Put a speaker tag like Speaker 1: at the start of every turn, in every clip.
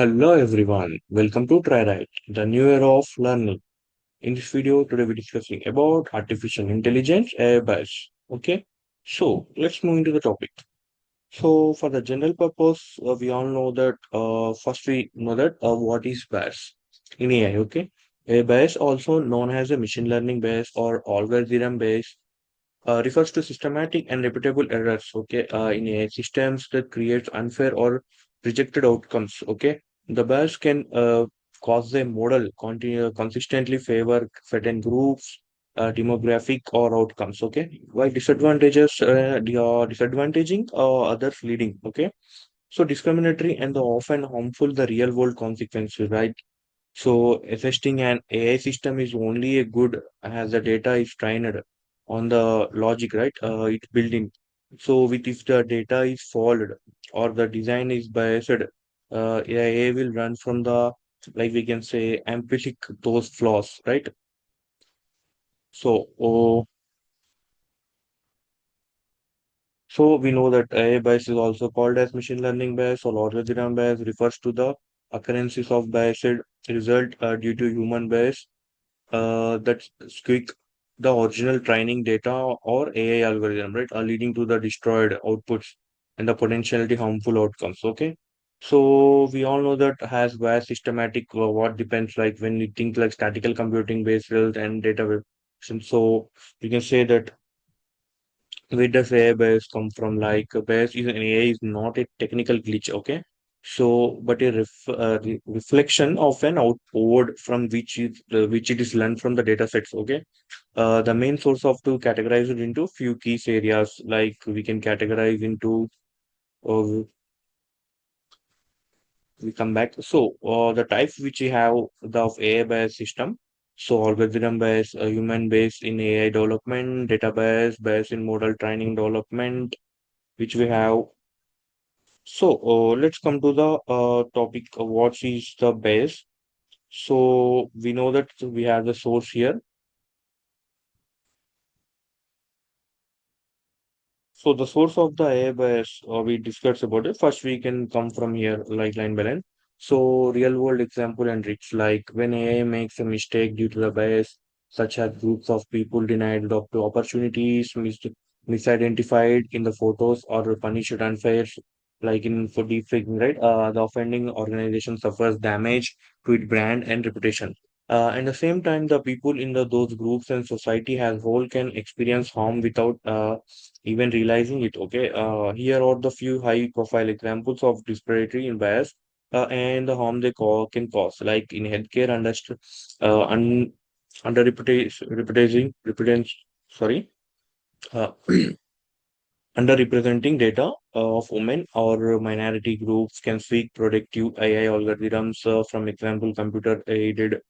Speaker 1: Hello everyone, welcome to TryRight, the new era of learning. In this video, today we're discussing about artificial intelligence AI bias. Okay, so let's move into the topic. So for the general purpose, we all know that first we know that what is bias in AI. Okay, a bias, also known as a machine learning bias or algorithm bias, refers to systematic and repeatable errors, okay, in AI systems that creates unfair or rejected outcomes, okay. The bias can cause a model consistently favor certain groups, demographic or outcomes, okay, while disadvantaging others leading, okay. So discriminatory and the often harmful the real world consequences, right? So assisting an AI system is only a good as the data is trained on the logic, right? It's building. So with if the data is flawed or the design is biased, AI will run from the, like we can say, amplific those flaws, right? So so we know that AI bias is also called as machine learning bias or algorithm bias, refers to the occurrences of biased result due to human bias that squeak the original training data or AI algorithm, right, are leading to the destroyed outputs and the potentially harmful outcomes. Okay. So we all know that has vast systematic what depends like when we think like statical computing based results and data so you can say that where does AI bias come from? Like bias is an AI is not a technical glitch, okay? So, but a reflection of an outward from which it is learned from the data sets, okay? The main source of to categorize it into few key areas, like we can categorize into uh, we come back. So the types which we have the of AI bias system. So algorithm bias, human based in AI development, data bias, bias in model training development, which we have. So let's come to the topic. What is the bias? So we know that we have the source here. So the source of the AI bias we discussed about it. First, we can come from here, like line by line. So real world example and tricks, like when AI makes a mistake due to the bias, such as groups of people denied of the opportunities, misidentified in the photos, or punished unfair, like in for deepfaking, right? The offending organization suffers damage to its brand and reputation. At the same time, the people in those groups and society as whole can experience harm without even realizing it. Okay, here are the few high profile examples of disparity in bias and the harm can cause, like in healthcare, under sorry, uh, underrepresenting data of women or minority groups can seek productive AI algorithms. From example, computer aided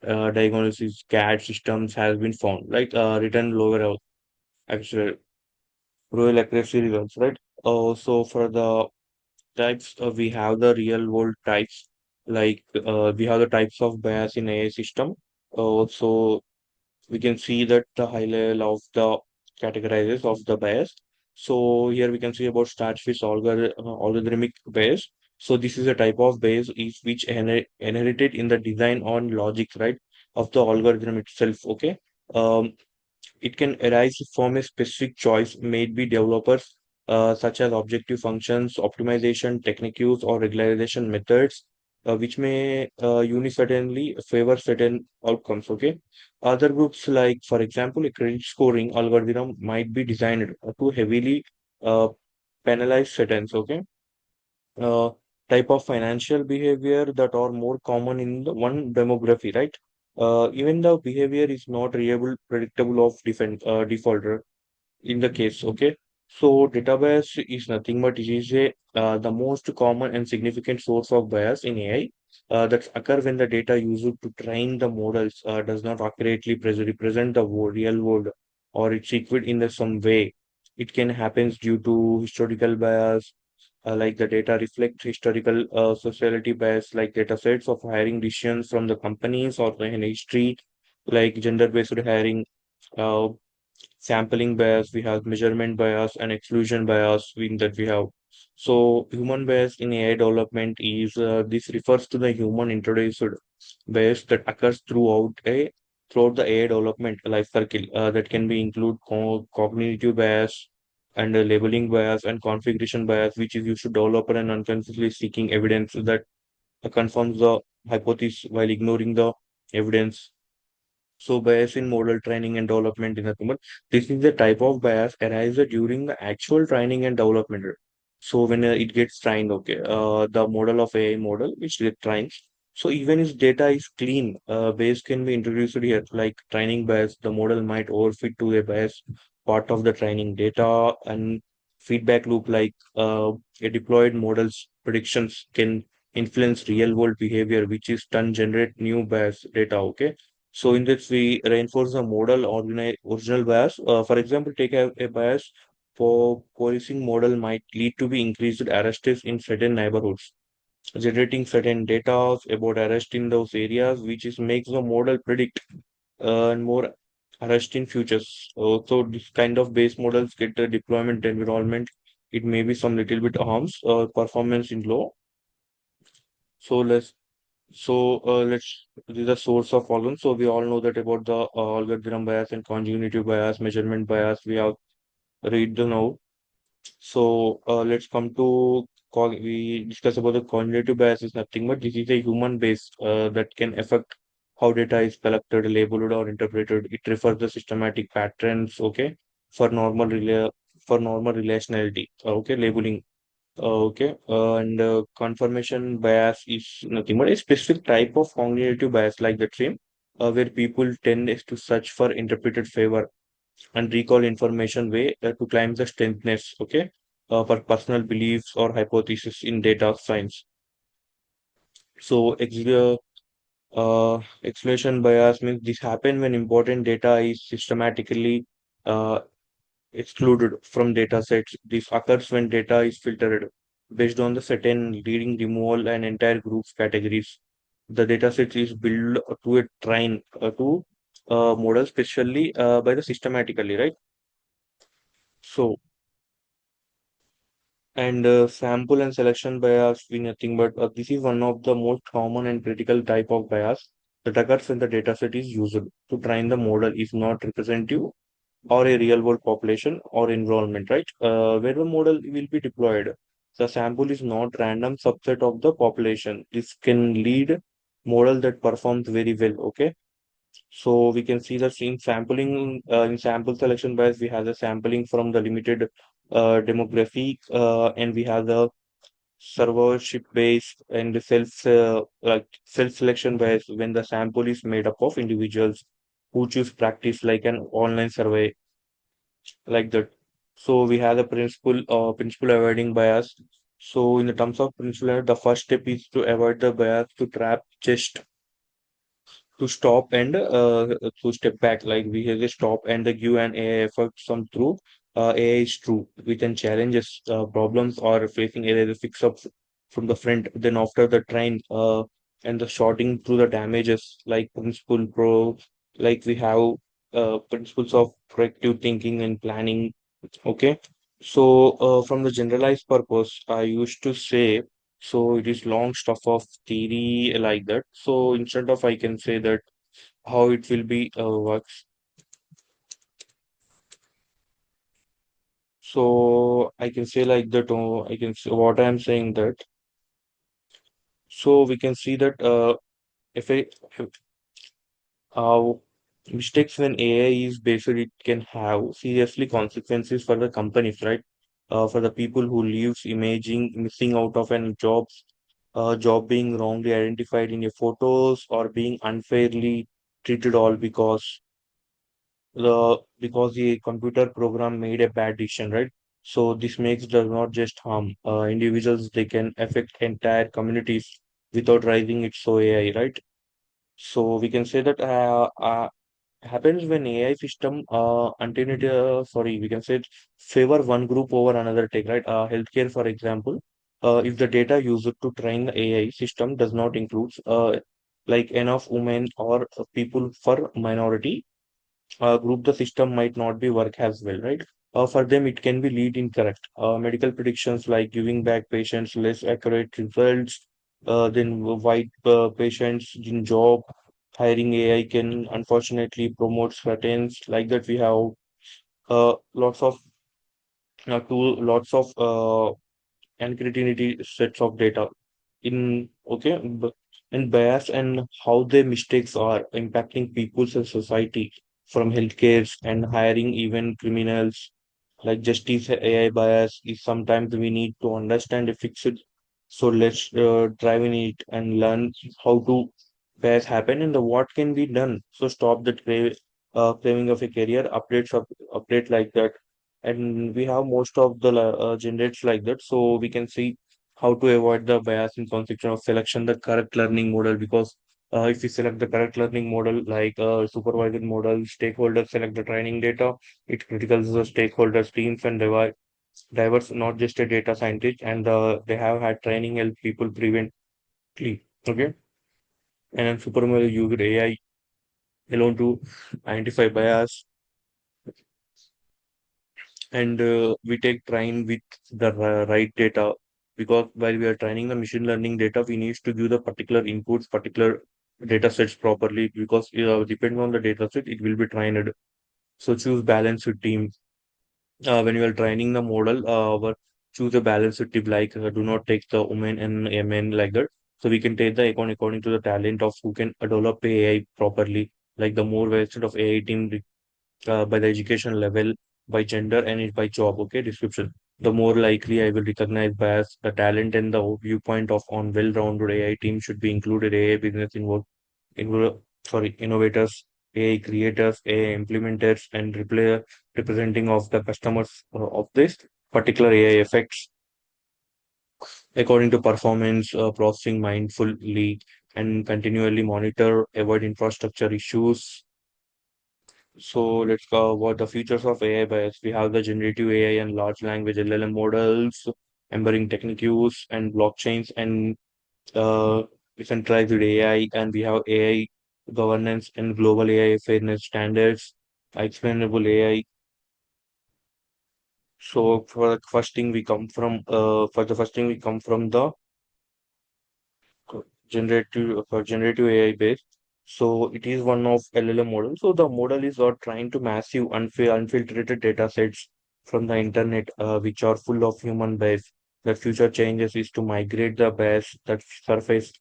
Speaker 1: diagnosis CAD systems has been found, like written lower actually rural accuracy results, right? So for the types, we have the real world types, like we have the types of bias in AI system. So we can see that the high level of the categorizes of the bias. So here we can see about start with algorithmic bias. So this is a type of bias is which inherited in the design on logic, right, of the algorithm itself. Okay. Um, it can arise from a specific choice made by developers, such as objective functions, optimization techniques, or regularization methods, which may unicertainly favor certain outcomes. Okay, other groups, like for example, a credit scoring algorithm might be designed to heavily uh, penalize certain. Okay, uh, type of financial behavior that are more common in the one demography, right? Even the behavior is not reliable, predictable of default in the case. Okay, so data bias is nothing but it is a the most common and significant source of bias in AI that occur when the data used to train the models does not accurately represent the real world, or it's equal in some way. It can happen due to historical bias, like the data reflect historical sociality bias, like data sets of hiring decisions from the companies or in history, like gender-based hiring, uh, sampling bias, we have measurement bias and exclusion bias in that we have. So human bias in AI development is this refers to the human introduced bias that occurs throughout the AI development life cycle that can be include cognitive bias and labeling bias and configuration bias, which is used to developer and unconsciously seeking evidence that confirms the hypothesis while ignoring the evidence. So bias in model training and development in the human. This is the type of bias arises during the actual training and development. So when it gets trained, okay, the model of AI model which get trained. So even if data is clean, bias can be introduced here, like training bias. The model might overfit to a bias part of the training data and feedback loop, like a deployed model's predictions can influence real world behavior, which is turn generate new bias data. Okay, so in this, we reinforce the model original bias. For example, take a bias for policing model might lead to be increased arrests in certain neighborhoods, generating certain data about arrest in those areas, which is makes the model predict and more arrest in futures. So this kind of base models get the deployment environment. It may be some little bit harms performance in low. So let's this is the source of problem. So we all know that about the algorithm bias and conjugative bias, measurement bias. We have read the now. So let's come to we discuss about the cognitive bias is nothing but this is a human base that can affect how data is collected, labeled, or interpreted. It refers the systematic patterns. Okay, for normal relationality. Okay, labeling okay, and confirmation bias is nothing but a specific type of cognitive bias, like the same, where people tend to search for interpreted favor and recall information way to claim the strengthness, okay, for personal beliefs or hypothesis in data science. So, explanation bias means this happen when important data is systematically uh, excluded from data sets. This occurs when data is filtered based on the certain leading removal and entire groups categories. The data set is built to a train to model specially by the systematically, right? So, and sample and selection bias be nothing but this is one of the most common and critical type of bias that occurs when the data set is used to train the model is not representative or a real world population or environment, right? Where the model will be deployed. The sample is not random subset of the population. This can lead model that performs very well. Okay. So we can see that in sampling, in sample selection bias, we have the sampling from the limited demographic, and we have the survivorship based and the self selection bias when the sample is made up of individuals who choose practice like an online survey like that. So we have the principle avoiding bias. So in the terms of principle, the first step is to avoid the bias to trap just to stop and to step back. Like we have the stop and the give an AI effort some through. AI is true. We can challenges problems or facing AI the fix up from the front. Then after the train and the sorting through the damages like principle pro, like we have principles of corrective thinking and planning. Okay. So, from the generalized purpose, I used to say, so it is long stuff of theory like that. So instead of I can say that how it will be works. So I can say like that. I can say what I am saying that. So we can see that if I uh, mistakes when AI is based, it can have seriously consequences for the companies, right? For the people who leaves imaging, missing out of an job being wrongly identified in your photos or being unfairly treated all because the computer program made a bad decision, right? So this makes does not just harm individuals; they can affect entire communities without rising it so AI, right? So we can say that happens when AI system we can say favor one group over another take, right? Healthcare, for example, if the data used to train the AI system does not include like enough women or people for minority group, the system might not be work as well, right? For them, it can be lead incorrect. Medical predictions like giving back patients less accurate results, then white patients in job, hiring AI can unfortunately promote certain like that. We have lots of lots of uncertainty sets of data in okay and bias and how their mistakes are impacting peoples and society from healthcare and hiring even criminals like justice AI bias is sometimes we need to understand and fix it. So let's drive in it and learn how to bias happen and the what can be done. So stop the craving of a career update like that. And we have most of the generates like that. So we can see how to avoid the bias in conception of selection the correct learning model because if we select the correct learning model like supervised model, stakeholders select the training data, it criticals the stakeholders, teams, and diverse, not just a data scientist, and they have had training help people prevently. Okay, and then Supermodel used AI alone to identify bias, and we take train with the right data because while we are training the machine learning data, we need to give the particular inputs, particular data sets properly because depending on the data set, it will be trained. So choose balance with team when you are training the model, choose a balanced tip like do not take the women and a men like that. So we can take the account according to the talent of who can develop AI properly. Like the more vested of AI team by the education level, by gender and it by job. Okay, description. The more likely I will recognize bias, the talent and the viewpoint of on well-rounded AI team should be included. AI business innovators, AI creators, AI implementers, and representing of the customers of this particular AI effects according to performance, processing mindfully and continually monitor, avoid infrastructure issues. So let's go what the features of AI bias. We have the generative AI and large language LLM models, embedding techniques and blockchains and uh, decentralized AI, and we have AI governance and global AI fairness standards, explainable AI. So for the first thing we come from the generative AI based. So it is one of LLM model. So the model is trying to massive unfiltered data sets from the internet, which are full of human bias. The future changes is to migrate the bias that surface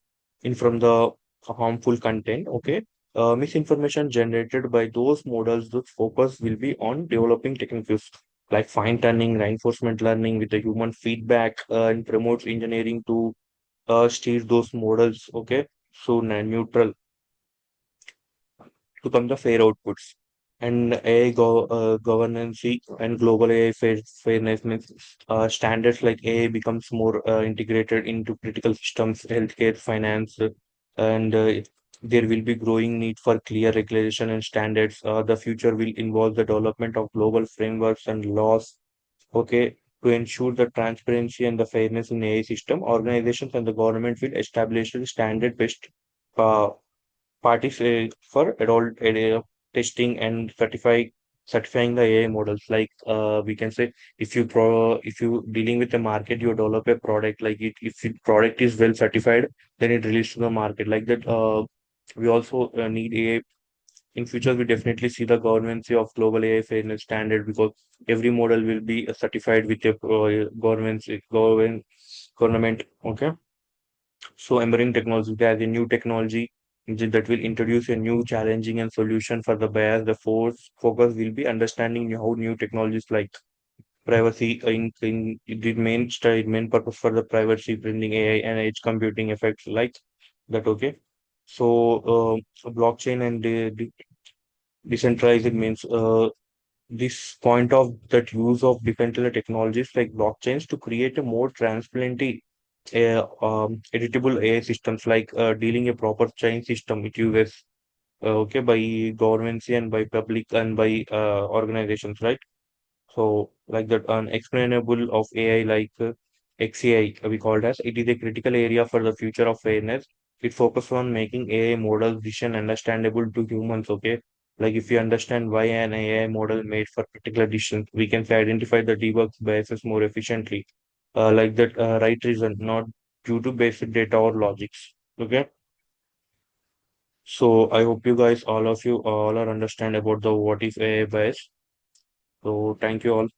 Speaker 1: in from the harmful content. Okay. Misinformation generated by those models, the focus will be on developing techniques like fine tuning, reinforcement learning with the human feedback, and promotes engineering to steer those models, okay, so neutral to come the fair outputs. And governance and global AI fairness means standards like AI becomes more integrated into critical systems, healthcare, finance, and there will be growing need for clear regulation and standards. The future will involve the development of global frameworks and laws, okay, to ensure the transparency and the fairness in AI system. Organizations and the government will establish a standard-based uh, parties for adult testing and certifying the AI models. Like we can say, if you dealing with the market, you develop a product like it. If the product is well certified, then it releases to the market. Like that, we also need AI in future. We definitely see the governance of global AI fairness standard because every model will be certified with a government. Okay, so embedding technology as a new technology that will introduce a new challenging and solution for the bias. The force focus will be understanding how new technologies like privacy in the main purpose for the privacy bringing AI and edge computing effects like that. Okay, so blockchain and decentralized means this point of that use of different technologies like blockchains to create a more transparently editable AI systems like dealing a proper chain system. It uses okay by governments and by public and by organizations, right? So like that unexplainable of AI like XAI we called as it is a critical area for the future of fairness. It focuses on making AI models vision understandable to humans. Okay, Like if we understand why an AI model made for particular decision, we can say identify the debug biases more efficiently. Like that right reason, not due to basic data or logics. Okay. So I hope you guys, all of you, all are understand about the what is AI bias. So thank you all.